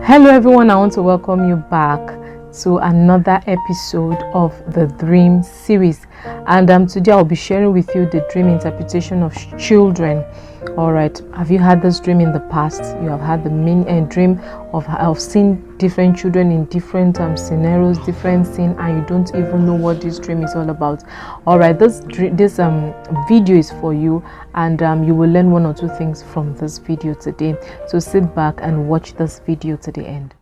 Hello everyone, I want to welcome you back to another episode of the Dream series, and today I'll be sharing with you the dream interpretation of children. All right, have you had this dream in the past? You have had the dream of seeing different children in different scenarios, different scenes, and you don't even know what this dream is all about. All right, this video is for you, and you will learn one or two things from this video today. So sit back and watch this video to the end.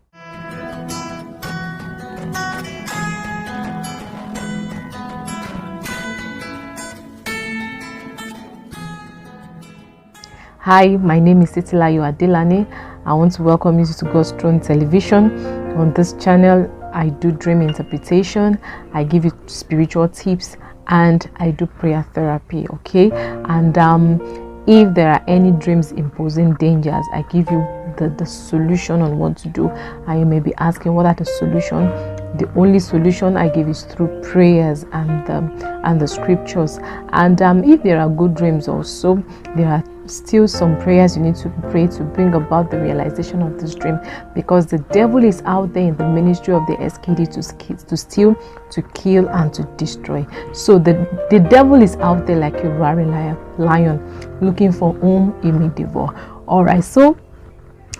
Hi, my name is Titilayo Adelane. I want to welcome you to God's Throne Television. On this channel, I do dream interpretation, I give you spiritual tips, and I do prayer therapy. Okay, and if there are any dreams imposing dangers, I give you the solution on what to do. And you may be asking, what are the solutions? The only solution I give is through prayers and the scriptures. And if there are good dreams also, there are still some prayers you need to pray to bring about the realization of this dream, because the devil is out there in the ministry of the SKD to steal, to kill, and to destroy. So the devil is out there like a roaring lion looking for whom he may devour. All right, so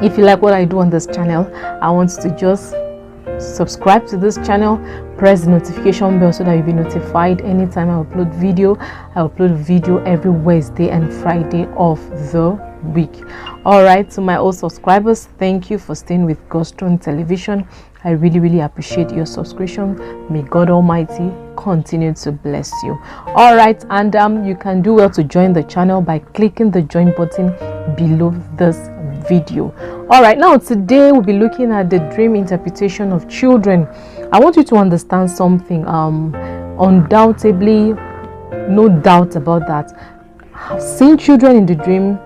if you like what I do on this channel, I want you to just subscribe to this channel, press the notification bell so that you'll be notified anytime I upload video. I upload video every Wednesday and Friday of the week. All right, to my old subscribers, thank you for staying with God's Throne Television. I really appreciate your subscription. May God Almighty continue to bless you. All right, and you can do well to join the channel by clicking the join button below this video. All right, now today we'll be looking at the dream interpretation of children. I want you to understand something. Undoubtedly, no doubt about that, seeing children in the dream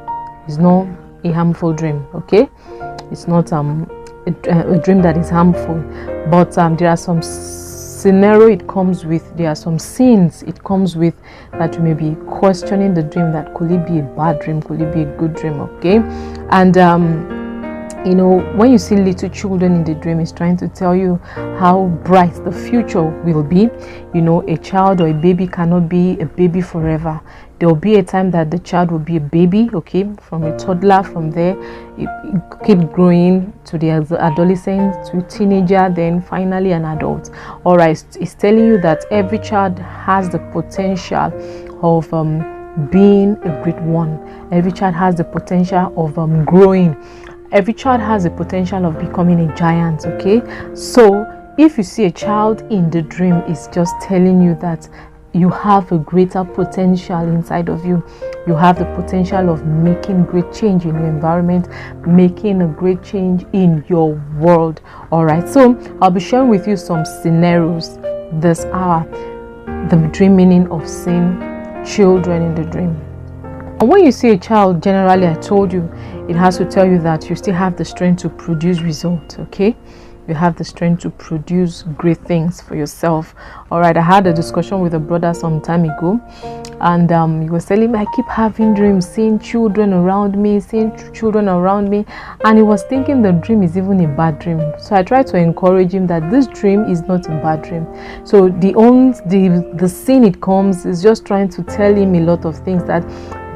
is not a harmful dream. Okay, it's not a dream that is harmful, but there are some scenario it comes with, there are some scenes it comes with that you may be questioning the dream, that could it be a bad dream, could it be a good dream. Okay, and you know, when you see little children in the dream, it's trying to tell you how bright the future will be. You know, a child or a baby cannot be a baby forever. There will be a time that the child will be a baby, okay, from a toddler, from there it keep growing to the adolescent, to teenager, then finally an adult. All right, it's telling you that every child has the potential of being a great one. Every child has the potential of growing. Every child has the potential of becoming a giant. Okay, so if you see a child in the dream, it's just telling you that you have a greater potential inside of you. You have the potential of making great change in your environment, making a great change in your world. All right, so I'll be sharing with you some scenarios this hour, the dream meaning of seeing children in the dream. And when you see a child, generally, I told you, it has to tell you that you still have the strength to produce results. Okay, you have the strength to produce great things for yourself. All right, I had a discussion with a brother some time ago, and he was telling me, I keep having dreams, seeing children around me, and he was thinking the dream is even a bad dream. So I tried to encourage him that this dream is not a bad dream. So the scene it comes is just trying to tell him a lot of things, that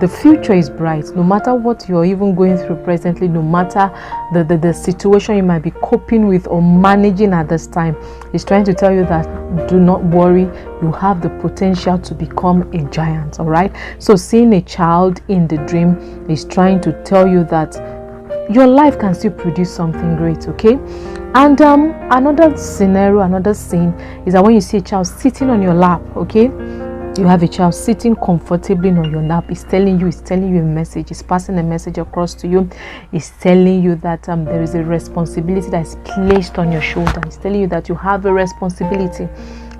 the future is bright, no matter what you're even going through presently, no matter the situation you might be coping with or managing at this time. It's trying to tell you that do not worry, you have the potential to become a giant. All right, so seeing a child in the dream is trying to tell you that your life can still produce something great. Okay, and another scenario, another scene is that when you see a child sitting on your lap, okay, you have a child sitting comfortably on your lap. It's telling you a message. It's passing a message across to you. It's telling you that there is a responsibility that is placed on your shoulder. It's telling you that you have a responsibility.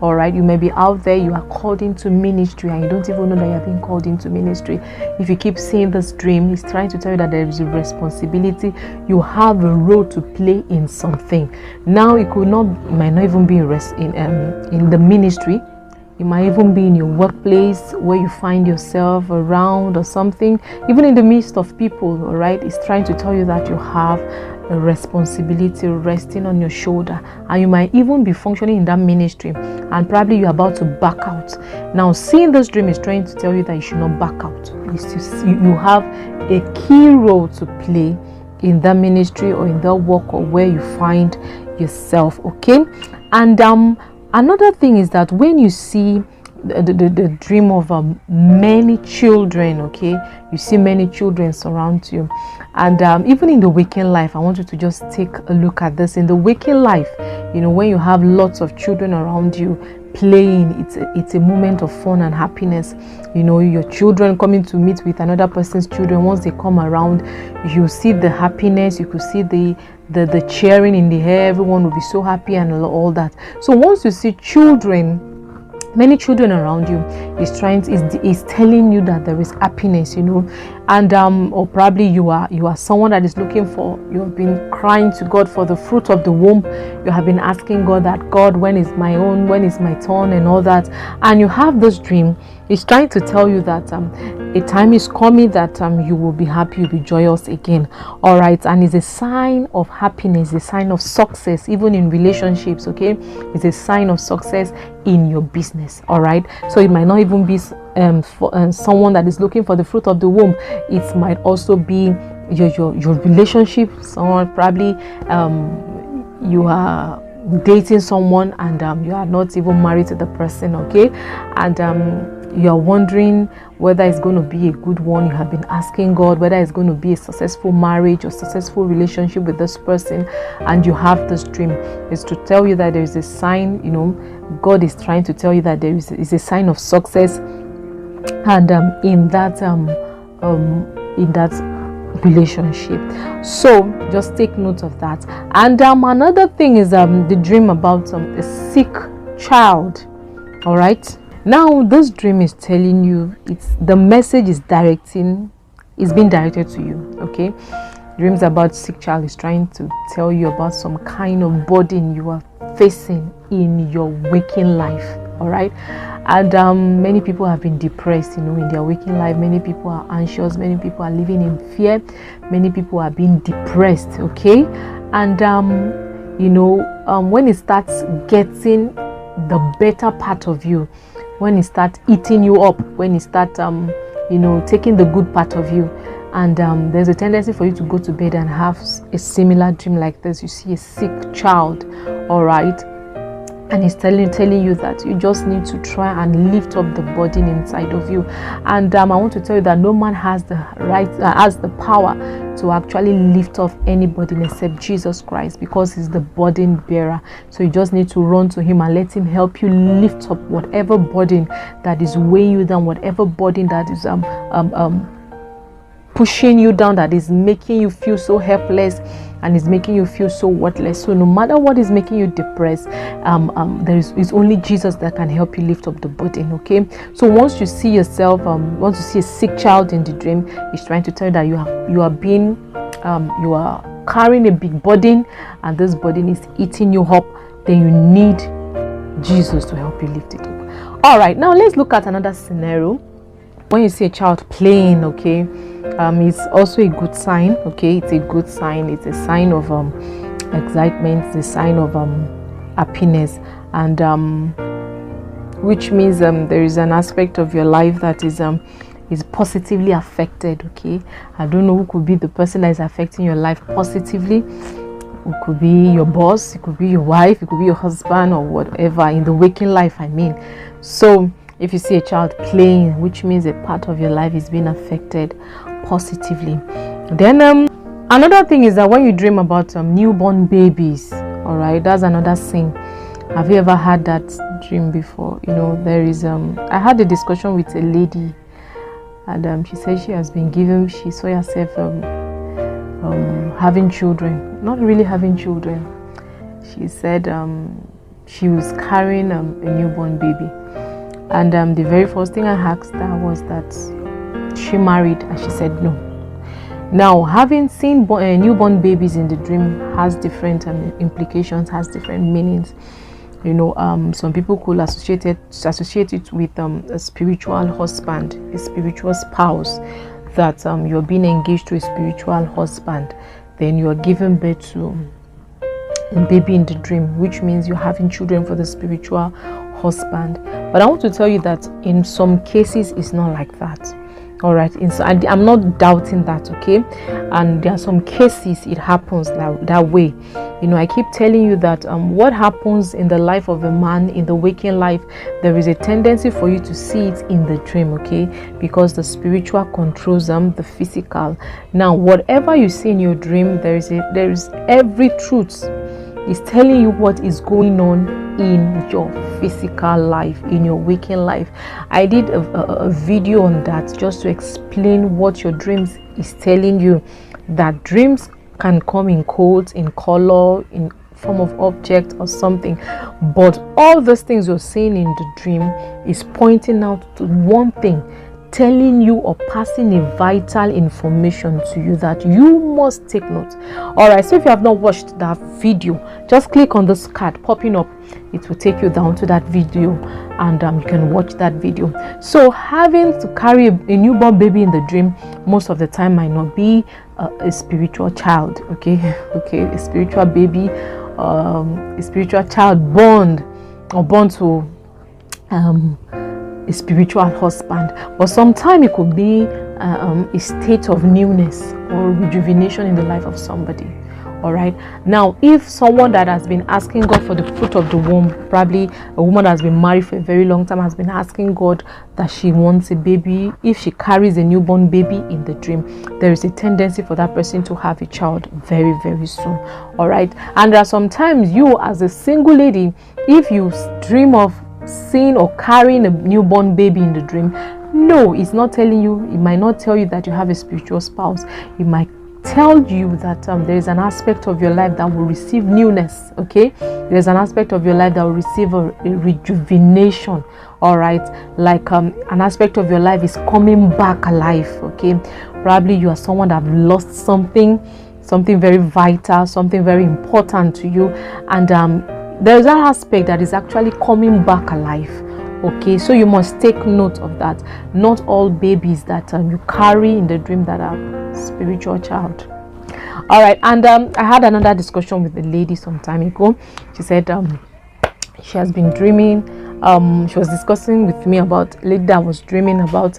All right, you may be out there, you are called into ministry, and you don't even know that you're being called into ministry. If you keep seeing this dream, it's trying to tell you that there is a responsibility. You have a role to play in something. Now, it might not even be in the ministry. It might even be in your workplace where you find yourself around or something, even in the midst of people. All right, it's trying to tell you that you have a responsibility resting on your shoulder, and you might even be functioning in that ministry, and probably you're about to back out. Now, seeing this dream is trying to tell you that you should not back out. You have a key role to play in that ministry or in that work or where you find yourself. Okay. And another thing is that when you see the dream of many children, okay, you see many children surround you, and even in the waking life, I want you to just take a look at this. In the waking life, you know, when you have lots of children around you playing, it's a moment of fun and happiness. You know, your children coming to meet with another person's children, once they come around, you see the happiness, you could see the cheering in the air, everyone will be so happy and all that. So once you see children, many children around you, is telling you that there is happiness, you know, and or probably you are someone that is looking for, you have been crying to God for the fruit of the womb. You have been asking God that, God, when is my turn and all that, and you have this dream. It's trying to tell you that a time is coming that you will be happy, you'll be joyous again. All right. And it's a sign of happiness, a sign of success, even in relationships. Okay. It's a sign of success in your business. All right. So it might not even be for someone that is looking for the fruit of the womb. It might also be your relationship. Someone probably you are dating someone and you are not even married to the person. Okay. And you are wondering whether it's going to be a good one. You have been asking God whether it's going to be a successful marriage or successful relationship with this person, and you have this dream. It's to tell you that there is a sign, you know, God is trying to tell you that there is a sign of success, and in that relationship. So just take note of that. And another thing is the dream about a sick child. All right. Now this dream is telling you, the message is being directed to you. Okay. Dreams about sick child is trying to tell you about some kind of burden you are facing in your waking life. All right. And many people have been depressed, you know, in their waking life. Many people are anxious. Many people are living in fear. Many people are being depressed. Okay. And you know, when it starts getting the better part of you, when it starts eating you up, when it starts you know, taking the good part of you, and there's a tendency for you to go to bed and have a similar dream like this. You see a sick child, all right, and it's telling you that you just need to try and lift up the burden inside of you. And I want to tell you that no man has the right, has the power to actually lift off any burden except Jesus Christ, because he's the burden bearer. So you just need to run to him and let him help you lift up whatever burden that is weighing you down, whatever burden that is pushing you down, that is making you feel so helpless and is making you feel so worthless. So no matter what is making you depressed, it's only Jesus that can help you lift up the burden. Okay. So once you see yourself, once you see a sick child in the dream, it's trying to tell you that you are carrying a big burden, and this burden is eating you up. Then you need Jesus to help you lift it up. All right. Now let's look at another scenario. When you see a child playing, okay, it's also a good sign. Okay, it's a good sign. It's a sign of excitement. It's a sign of happiness, and which means there is an aspect of your life that is positively affected. Okay, I don't know who could be the person that is affecting your life positively. It could be your boss, it could be your wife, it could be your husband, or whatever in the waking life, I mean. So if you see a child playing, which means a part of your life is being affected positively. Then another thing is that when you dream about newborn babies, all right, that's another thing. Have you ever had that dream before? You know, there is I had a discussion with a lady, and she said she saw herself having children, not really having children. She said she was carrying a newborn baby. And the very first thing I asked her was that she married, and she said no. Now, having seen newborn babies in the dream has different implications, has different meanings. You know, some people could associate it with a spiritual husband, a spiritual spouse, that you're being engaged to a spiritual husband. then you are giving birth to a baby in the dream, which means you're having children for the spiritual husband. But I want to tell you that in some cases it's not like that. All right, I'm not doubting that, okay? And there are some cases it happens that way. I keep telling you that what happens in the life of a man in the waking life, there is a tendency for you to see it in the dream, okay? Because the spiritual controls the physical. Now, whatever you see in your dream, there is every truth is telling you what is going on in your physical life, in your waking life. I did a video on that just to explain what your dreams is telling you, that dreams can come in codes, in color, in form of object or something, but all those things you're seeing in the dream is pointing out to one thing, telling you or passing a vital information to you that you must take note. All right, so if you have not watched that video, just click on this card popping up. It will take you down to that video, and you can watch that video. So having to carry a newborn baby in the dream most of the time might not be a spiritual child, okay, a spiritual baby, a spiritual child born to a spiritual husband, but sometimes it could be a state of newness or rejuvenation in the life of somebody. All right, now if someone that has been asking God for the fruit of the womb, probably a woman that has been married for a very long time, has been asking God that she wants a baby, if she carries a newborn baby in the dream, there is a tendency for that person to have a child very, very soon. All right, and there are sometimes you as a single lady, if you dream of seeing or carrying a newborn baby in the dream, no, it's not telling you, it might not tell you that you have a spiritual spouse. It might tell you that there is an aspect of your life that will receive newness, okay? There's an aspect of your life that will receive a rejuvenation. All right, like an aspect of your life is coming back alive, okay? Probably you are someone that have lost something very vital, something very important to you, and there's that aspect that is actually coming back alive, okay? So you must take note of that. Not all babies that you carry in the dream that are spiritual child. All right, and I had another discussion with a lady some time ago. She said she has been dreaming, she was discussing with me about a lady that was dreaming about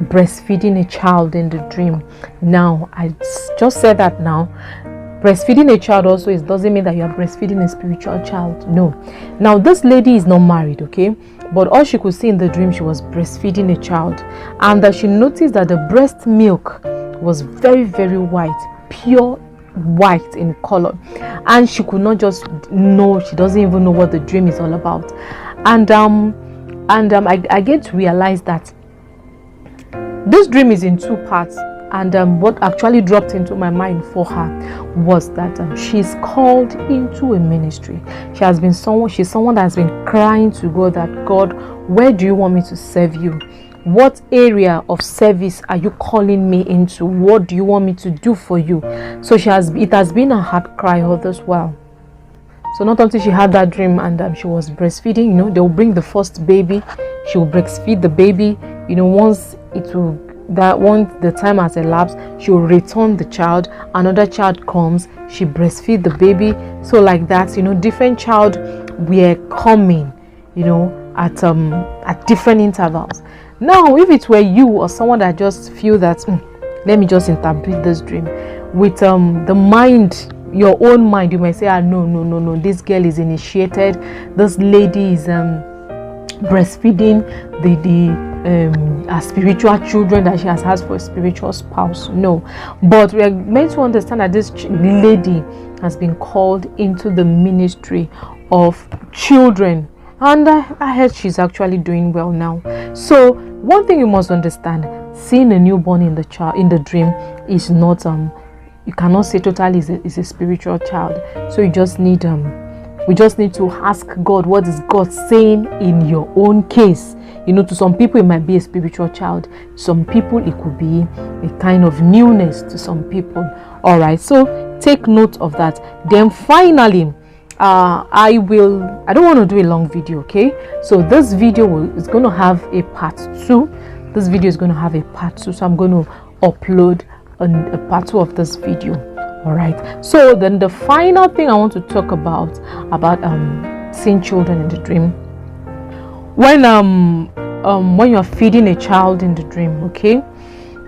breastfeeding a child in the dream. Now I just said that now breastfeeding a child also doesn't mean that you are breastfeeding a spiritual child. No. Now this lady is not married, okay, but all she could see in the dream, she was breastfeeding a child, and that she noticed that the breast milk was very, very white, pure white in color, and she could not just know, she doesn't even know what the dream is all about. And I get to realize that this dream is in two parts. And what actually dropped into my mind for her was that she's called into a ministry. She's someone that has been crying to God that, God, where do you want me to serve you? What area of service are you calling me into? What do you want me to do for you? So it has been a hard cry all this while. So not until she had that dream and she was breastfeeding, they'll bring the first baby, she will breastfeed the baby, once the time has elapsed, she will return the child, another child comes, she breastfeed the baby. So like that, different child were coming, at different intervals. Now if it were you or someone that just feel that let me just interpret this dream with the mind, your own mind, you might say, no, this girl is initiated, this lady is breastfeeding her spiritual children that she has had for a spiritual spouse. No, but we are meant to understand that this lady has been called into the ministry of children, and I heard she's actually doing well now. So one thing you must understand, seeing a newborn in the dream is not you cannot say totally is a spiritual child. So you just need we just need to ask God, what is God saying in your own case? To some people it might be a spiritual child, some people it could be a kind of newness to some people. All right, so take note of that. Then finally, I don't want to do a long video, okay? So this video is going to have a part 2. This video is going to have a part 2, so I'm going to upload a part 2 of this video. All right. So then the final thing I want to talk about seeing children in the dream. When you're feeding a child in the dream, okay.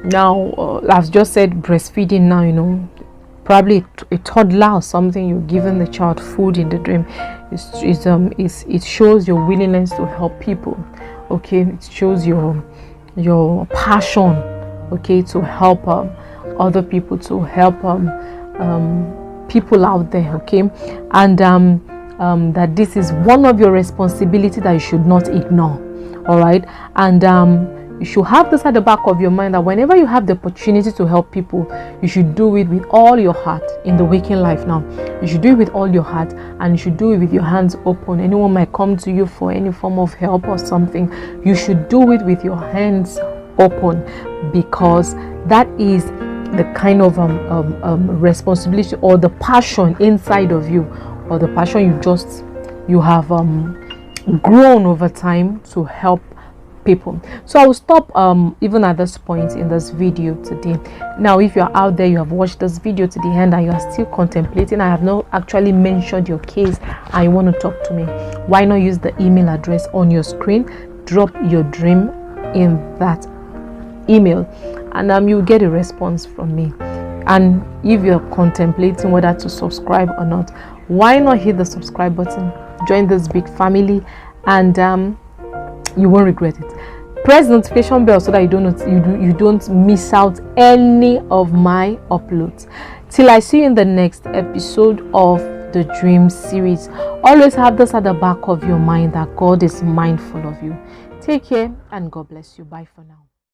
Now, I've just said breastfeeding. Now, you know, probably a toddler or something, you're giving the child food in the dream. It shows your willingness to help people. Okay, it shows your passion. Okay, to help other people, to help people out there. Okay, and that this is one of your responsibilities that you should not ignore. All right, and you should have this at the back of your mind, that whenever you have the opportunity to help people, you should do it with all your heart. In the waking life now, you should do it with all your heart, and you should do it with your hands open. Anyone might come to you for any form of help or something, you should do it with your hands open, because that is the kind of responsibility or the passion inside of you, or the passion you have grown over time to help people. So I will stop even at this point in this video today. Now, if you're out there, you have watched this video to the end and you are still contemplating, I have not actually mentioned your case, and you want to talk to me, why not use the email address on your screen? Drop your dream in that email, and you'll get a response from me. And if you're contemplating whether to subscribe or not, why not hit the subscribe button, join this big family, and you won't regret it. Press the notification bell so that you don't miss out any of my uploads. Till I see you in the next episode of the Dream series, always have this at the back of your mind, that God is mindful of you. Take care and God bless you. Bye for now.